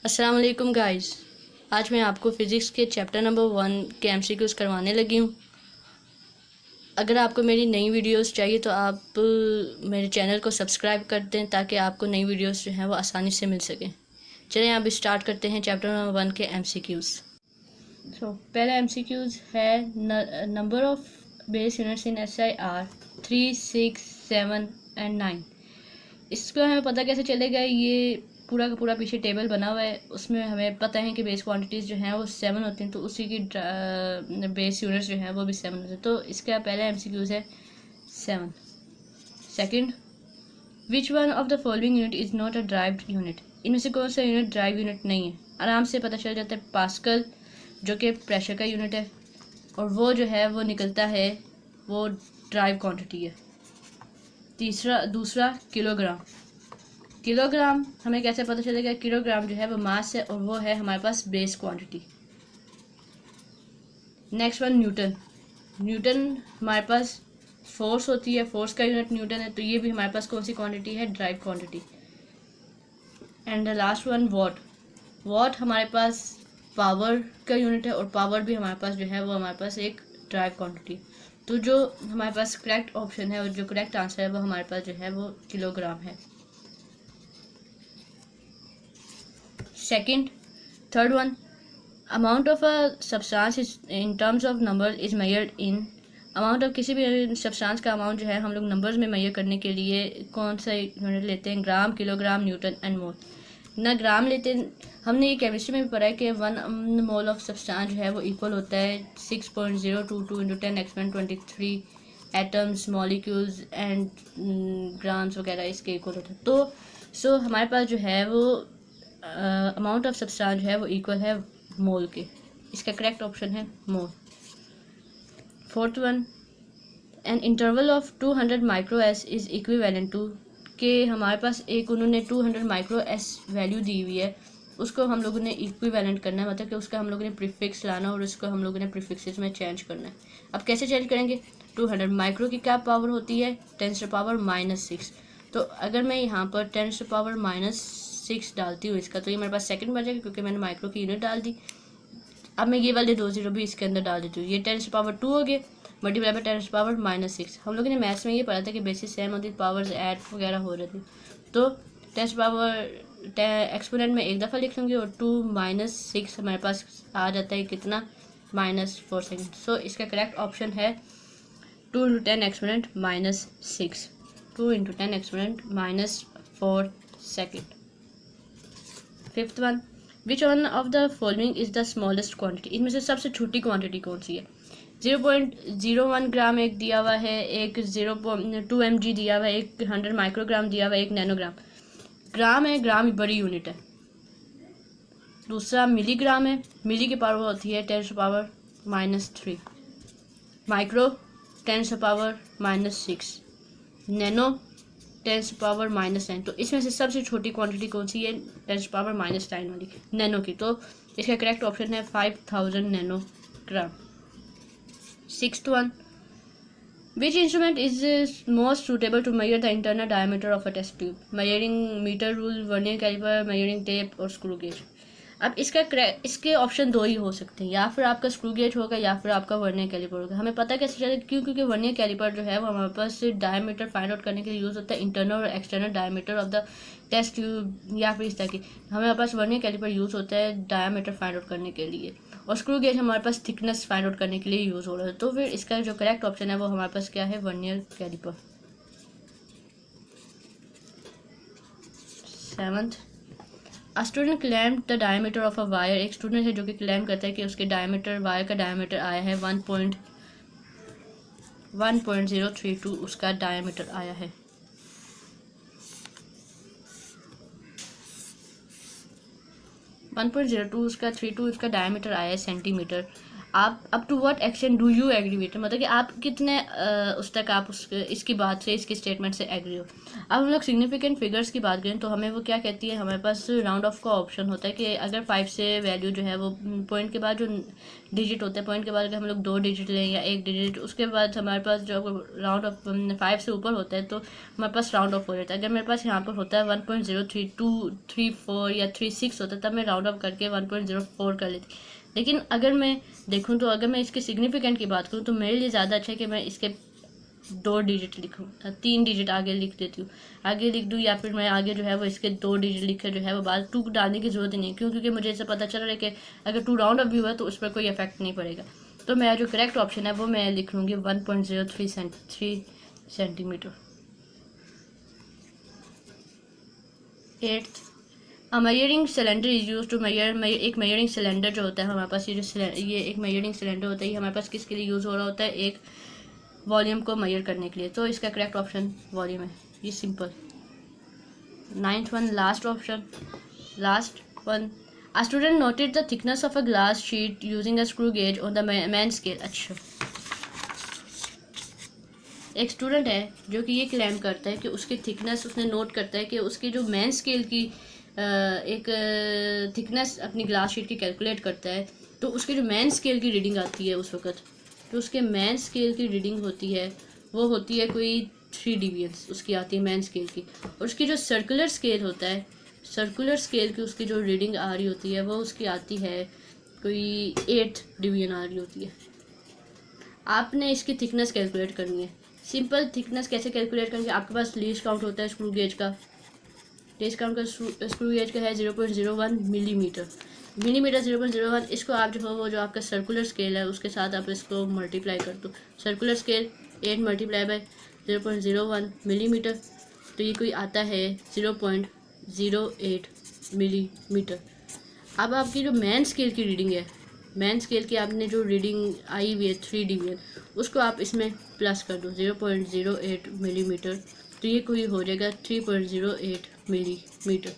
अस्सलाम वालेकुम गाइस। आज मैं आपको फ़िज़िक्स के चैप्टर नंबर 1 के एमसीक्यूज़ करवाने लगी हूँ। अगर आपको मेरी नई वीडियोस चाहिए तो आप मेरे चैनल को सब्सक्राइब कर दें ताकि आपको नई वीडियोस जो हैं वो आसानी से मिल सकें। चलें अब स्टार्ट करते हैं चैप्टर नंबर 1 के एमसीक्यूज़। पहला एमसीक्यूज़ है number of base units in SI are 3, 6, 7 and 9। इसको हमें पता कैसे चलेगा? ये पूरा का पूरा पीछे टेबल बना हुआ है, उसमें हमें पता है कि बेस क्वांटिटीज़ जो हैं वो 7 होती हैं, तो उसी की बेस यूनिट्स जो हैं वो भी 7 होते हैं। तो इसका पहला एमसीक्यूज़ है 7। Second, which one of the following unit is not a derived unit? इनमें से कौन सा यूनिट ड्राइव यूनिट नहीं है? आराम से पता चल जाता है। पास्कल जो कि प्रेशर का यूनिट है, और वो जो है वो निकलता है, वो ड्राइव क्वान्टिटी है। दूसरा किलोग्राम। किलोग्राम हमें कैसे पता चलेगा? किलोग्राम जो है वो मास है और वो है हमारे पास base quantity. Next one newton. Newton हमारे पास फोर्स होती है, फोर्स का यूनिट न्यूटन है, तो ये भी हमारे पास कौन सी क्वांटिटी है? Drive quantity. And the last one what. What हमारे पास पावर का यूनिट है और पावर भी हमारे पास जो है वो हमारे पास एक ड्राइव क्वांटिटी। तो जो हमारे पास करेक्ट ऑप्शन है और जो करेक्ट आंसर है वो हमारे पास जो है वो किलोग्राम है। Second, third one, amount of a substance is in terms of number is measured in। Amount of किसी भी सब्सटेंस का अमाउंट जो है हम लोग नंबर्स में मेजर करने के लिए कौन सा यूनिट लेते हैं? ग्राम, किलोग्राम, न्यूटन एंड मोल। ना ग्राम लेते हैं, हमने ये केमिस्ट्री में भी पढ़ा है कि 1 मोल ऑफ सब्सटेंस जो है वो इक्वल होता है 6.022 into 10⁻23 atoms, molecules and grams वगैरह इसके इक्वल होता है। तो हमारे पास जो है वो अमाउंट ऑफ सब्सटेंस जो है वो इक्वल है मोल के। इसका करेक्ट ऑप्शन है mole. Fourth one, an interval of 200 micro S is equivalent to. के हमारे पास एक उन्होंने 200 माइक्रो एस वैल्यू दी हुई है, उसको हम लोगों ने इक्विवेलेंट करना है, मतलब कि उसका हम लोगों ने प्रीफिक्स लाना और उसको हम लोगों ने प्रीफिक्सेस में चेंज करना है। अब कैसे चेंज करेंगे? 200 माइक्रो की क्या पावर होती है? 10⁻⁻6। तो अगर मैं यहाँ पर 10⁻⁻6 डालती हूँ इसका, तो ये मेरे पास सेकंड बन जाएगा क्योंकि मैंने माइक्रो की यूनिट डाल दी। अब मैं ये वाले 2 जीरो भी इसके अंदर डाल देती हूँ। ये 10⁻2 हो गए मल्टीप्लाई बाय 10⁻⁻6। हम लोगों ने मैथ्स में ये पढ़ा था कि बेसिस सेम होती, पावर्स ऐड वगैरह हो रही थी। तो 10 एक्सपोनेंट में एक दफ़ा लिख लूँगी और 2 - 6 हमारे पास आ जाता है कितना? -4 सेकेंड। सो इसका करेक्ट ऑप्शन है 2 × 10 exponent -6। 2 × 10 exponent -4 second. Fifth one, which one of the following is the smallest quantity? इनमें से सबसे छोटी क्वांटिटी कौन सी है? 0.01 ग्राम एक दिया हुआ है, एक 0.2 mg दिया हुआ है, एक 100 माइक्रोग्राम दिया हुआ है, एक नैनोग्राम। ग्राम है, ग्राम बड़ी यूनिट है। दूसरा मिलीग्राम है, मिली की पावर होती है 10⁻³ माइक्रो 10⁻⁻6 नैनो 10⁻⁻9। तो इसमें से सबसे छोटी क्वांटिटी कौन सी है? 10⁻⁻9 वाली नैनो की। तो इसका करेक्ट ऑप्शन है 5000 nanogram. Sixth one, which instrument is most suitable to measure the internal diameter of a test tube? Measuring metre rule, vernier caliper, measuring tape और स्क्रू गेज। अब इसके ऑप्शन 2 ही हो सकते हैं, या फिर आपका स्क्रू गेज होगा या फिर आपका वर्नियर कैलिपर होगा। हमें पता कैसे चलेगा? क्योंकि वर्नियर कैलिपर जो है वो हमारे पास डायमीटर फाइंड आउट करने के लिए यूज़ होता है, इंटरनल और external diameter of the test tube, या फिर इस तरह की हमारे पास वर्नियर कैलिपर यूज़ होता है डायमीटर फाइंड आउट करने के लिए, और स्क्रू गेज हमारे पास थिकनेस फाइंड आउट करने के लिए यूज़ हो रहा है। तो फिर इसका जो करेक्ट ऑप्शन है वो हमारे पास क्या है? Vernier caliper. Seventh, a student claim the diameter of a wire. एक स्टूडेंट है जो कि क्लेम करता है कि उसके डायमीटर, वायर का डायमीटर आया है 1.032 उसका डायमीटर आया है। उसका 32 उसका डायमीटर आया है सेंटीमीटर। आप up to what action do you agree with, मतलब कि आप कितने उस तक आप इसकी बात से, इसकी स्टेटमेंट से एग्री हो। अब हम लोग सिग्निफिकेंट फिगर्स की बात करें तो हमें वो क्या कहती है, हमारे पास राउंड ऑफ का ऑप्शन होता है कि अगर 5 से वैल्यू जो है वो पॉइंट के बाद जो डिजिट होते हैं, पॉइंट के बाद अगर हम लोग 2 डिजिट लें या 1 डिजिट, उसके बाद हमारे पास जो राउंड ऑफ 5 से ऊपर होता है तो हमारे पास राउंड ऑफ हो जाता है। अगर मेरे पास यहाँ पर होता है 1.03234 या 36 होता है तब मैं राउंड ऑफ करके 1.04 कर लेती। लेकिन अगर मैं देखूँ तो अगर मैं इसके सिग्निफिकेंट की बात करूँ तो मेरे लिए ज़्यादा अच्छा है कि मैं इसके 2 डिजिट लिखूँ, 3 डिजिट आगे लिख देती हूँ, आगे लिख दूँ, या फिर मैं आगे जो है वो इसके 2 डिजिट लिख कर जो है वो बाद 2 डालने की ज़रूरत ही नहीं, क्यों, क्योंकि मुझे ऐसा पता चल रहा है कि अगर 2 राउंड ऑफ भी हुआ तो उस पर कोई इफेक्ट नहीं पड़ेगा। तो मेरा जो करेक्ट ऑप्शन है वो मैं लिख लूँगी 1.03 centimetre. 8th, measuring cylinder is use to measure. एक मेजरिंग सिलेंडर जो होता है हमारे पास, ये एक मेजरिंग सिलेंडर होता है, ये हमारे पास किसके लिए यूज़ हो रहा होता है, एक वॉल्यूम को मेजर करने के लिए। तो इसका करेक्ट ऑप्शन वॉल्यूम है, ये simple. 9th one, last option, last one, a student noted the thickness of a glass sheet using a screw gauge on the main scale. अच्छा, एक स्टूडेंट है जो कि ये क्लेम करता है कि उसकी थिकनेस, उसने नोट करता है कि उसकी जो मैन स्केल की एक थिकनेस अपनी ग्लास शीट की कैलकुलेट करता है, तो उसके जो मैन स्केल की रीडिंग आती है उस वक्त, जो उसके मैन स्केल की रीडिंग होती है वो होती है कोई 3 डिवीजन्स उसकी आती है मैन स्केल की, और उसकी जो सर्कुलर स्केल होता है, सर्कुलर स्केल की उसकी जो रीडिंग आ रही होती है वो उसकी आती है कोई 8 डिवीजन आ रही होती है। आपने इसकी थिकनेस कैलकुलेट करनी है। सिंपल थिकनेस कैसे कैलकुलेट करेंगे, आपके पास लीस्ट काउंट होता है स्क्रू गेज का, लीस्ट काउंट का स्क्रू गेज का है 0.01 मिलीमीटर, 0.01। इसको आप जो हो वो जो आपका सर्कुलर स्केल है उसके साथ आप इसको मल्टीप्लाई कर दो, circular scale 8 multiply by 0.01 millimetre, तो ये कोई आता है 0.08 मिलीमीटर। अब आपकी जो मैन स्केल की रीडिंग है, मैन स्केल की आपने जो रीडिंग आई हुई है 3 डिवीजन, उसको आप इसमें प्लस कर दो 0.08 मिलीमीटर, तो ये कोई हो जाएगा 3.08 मिलीमीटर।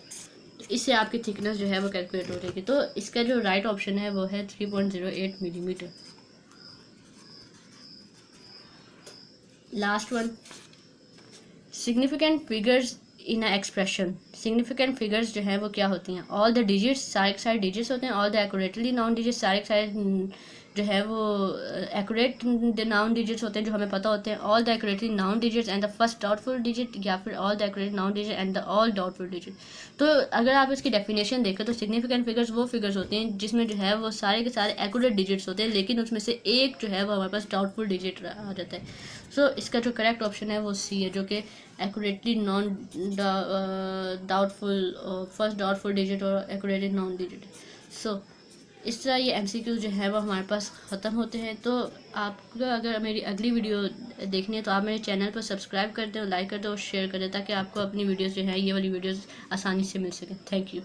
इससे आपकी थिकनेस जो है वो कैलकुलेट हो जाएगी। तो इसका जो राइट ऑप्शन है वो है 3.08 millimetre. Last one, significant figures in a expression. Significant figures जो हैं वो क्या होती हैं, ऑल द डिजिट्स, सारे के सारे डिजिट्स होते हैं, all the accurately noun digits, सारे के सारे जो है वो एक्यूरेट नाउन डिजिट्स होते हैं जो हमें पता होते हैं, all the accurately noun digits and the first doubtful digit, या फिर all the accurate noun digit and the all doubtful digit. तो अगर आप इसकी डेफिनेशन देखें तो सिग्निफिकेंट फिगर्स वो फिगर्स होते हैं जिसमें जो है वो सारे के सारे एक्यूरेट डिजिट्स होते हैं, लेकिन उसमें से एक जो है वो हमारे पास डाउटफुल डिजिट आ जाता है। सो इसका जो करेक्ट ऑप्शन है वो सी है, जो कि accurately non doubtful, first doubtful digit और एक्यूरेटली नॉन डिजिट। सो इस तरह ये MCQ जो है वो हमारे पास ख़त्म होते हैं। तो आपको अगर मेरी अगली वीडियो देखनी है तो आप मेरे चैनल पर सब्सक्राइब कर दें, लाइक कर दें और शेयर कर दें, ताकि आपको अपनी वीडियोज़ जो है ये वाली वीडियोज़ आसानी से मिल सकें। Thank you.